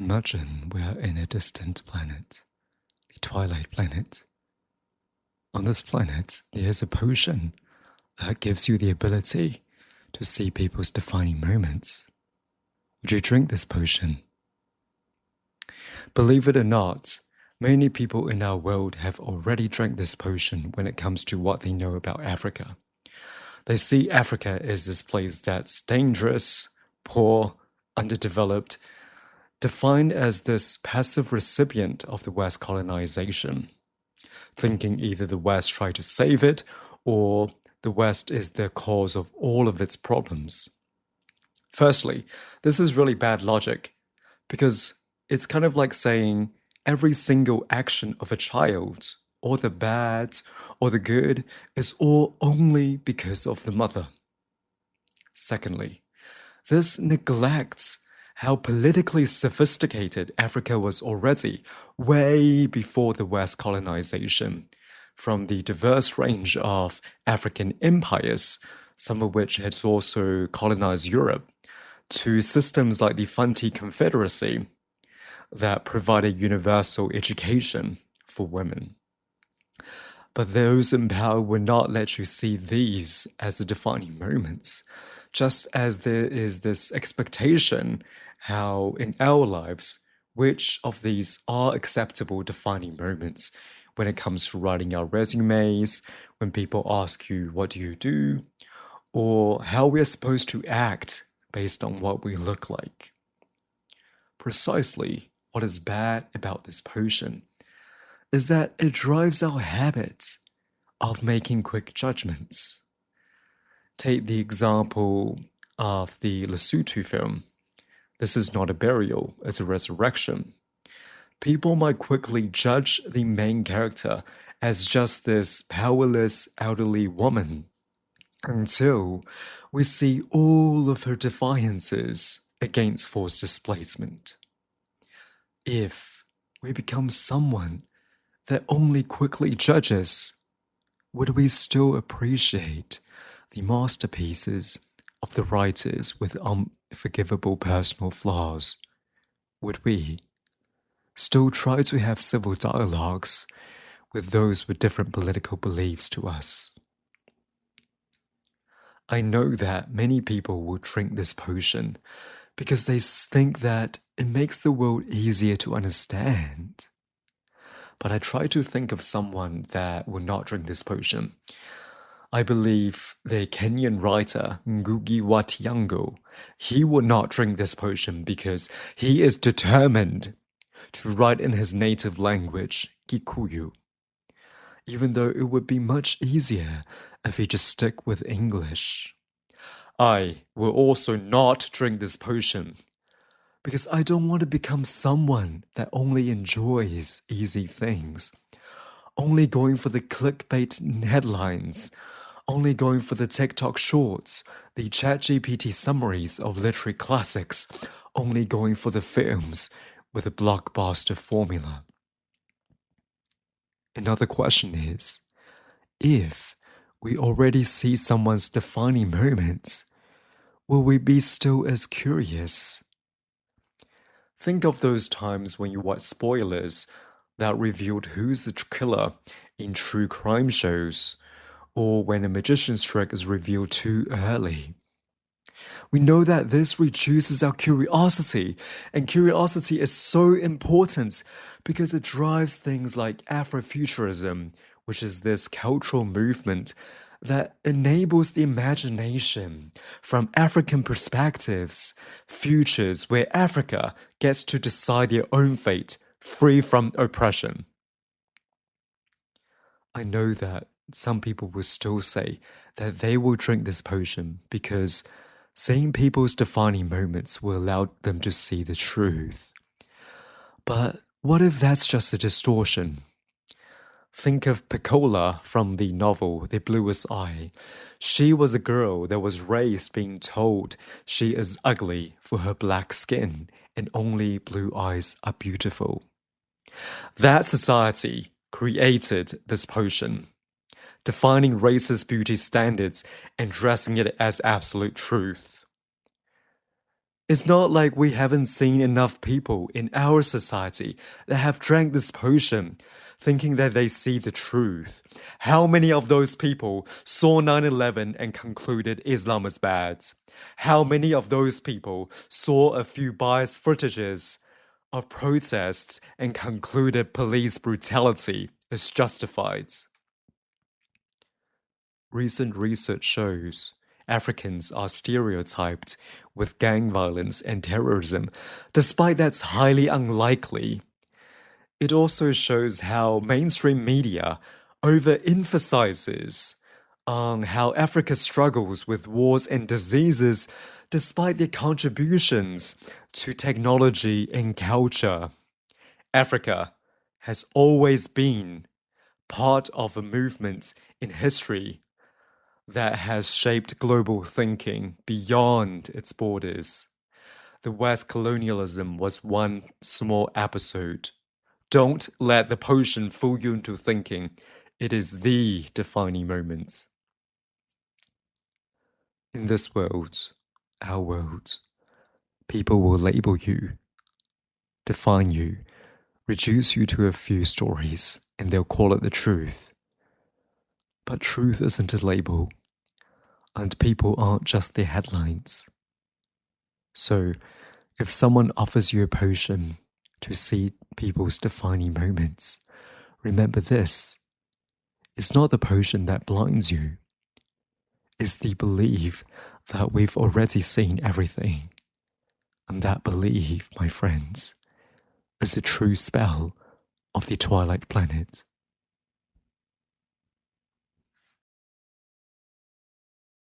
Imagine we are in a distant planet, the Twilight Planet. On this planet, there is a potion that gives you the ability to see people's defining moments. Would you drink this potion? Believe it or not, many people in our world have already drank this potion when it comes to what they know about Africa. They see Africa as this place that's dangerous, poor, underdeveloped, defined as this passive recipient of the West colonization, thinking either the West tried to save it or the West is the cause of all of its problems. Firstly, this is really bad logic because it's kind of like saying every single action of a child, or the bad or the good, is all only because of the mother. Secondly, this neglects how politically sophisticated Africa was already way before the West colonization, from the diverse range of African empires, some of which had also colonized Europe, to systems like the Fanti Confederacy that provided universal education for women. But those in power would not let you see these as the defining moments, just as there is this expectation how in our lives, which of these are acceptable defining moments when it comes to writing our resumes, when people ask you, what do you do? Or how we're supposed to act based on what we look like. Precisely what is bad about this potion is that it drives our habit of making quick judgments. Take the example of the Lesotho film. This is not a burial, it's a resurrection. People might quickly judge the main character as just this powerless elderly woman until we see all of her defiances against forced displacement. If we become someone that only quickly judges, would we still appreciate the masterpieces of the writers with unforgivable personal flaws? Would we still try to have civil dialogues with those with different political beliefs to us? I know that many people will drink this potion because they think that it makes the world easier to understand. But I try to think of someone that will not drink this potion. I believe the Kenyan writer Ngugi wa Thiong'o, he will not drink this potion because he is determined to write in his native language, Kikuyu, even though it would be much easier if he just stick with English. I will also not drink this potion because I don't want to become someone that only enjoys easy things, only going for the clickbait headlines, only going for the TikTok shorts, the ChatGPT summaries of literary classics, only going for the films with a blockbuster formula. Another question is, if we already see someone's defining moments, will we be still as curious? Think of those times when you watch spoilers that revealed who's the killer in true crime shows, or when a magician's trick is revealed too early. We know that this reduces our curiosity, and curiosity is so important because it drives things like Afrofuturism, which is this cultural movement that enables the imagination from African perspectives, futures where Africa gets to decide their own fate, free from oppression. I know that some people will still say that they will drink this potion because seeing people's defining moments will allow them to see the truth. But what if that's just a distortion? Think of Piccola from the novel The Bluest Eye. She was a girl that was raised being told she is ugly for her black skin and only blue eyes are beautiful. That society created this potion, defining racist beauty standards and dressing it as absolute truth. It's not like we haven't seen enough people in our society that have drank this potion thinking that they see the truth. How many of those people saw 9/11 and concluded Islam is bad? How many of those people saw a few biased footages of protests and concluded police brutality is justified? Recent research shows Africans are stereotyped with gang violence and terrorism, despite that's highly unlikely. It also shows how mainstream media overemphasizes on how Africa struggles with wars and diseases despite their contributions to technology and culture. Africa has always been part of a movement in history that has shaped global thinking beyond its borders. The West colonialism was one small episode. Don't let the potion fool you into thinking it is the defining moment. In this world, our world, people will label you, define you, reduce you to a few stories, and they'll call it the truth. But truth isn't a label, and people aren't just the headlines. So, if someone offers you a potion to see people's defining moments, remember this. It's not the potion that blinds you. It's the belief that we've already seen everything. And that belief, my friends, is the true spell of the Twilight Planet.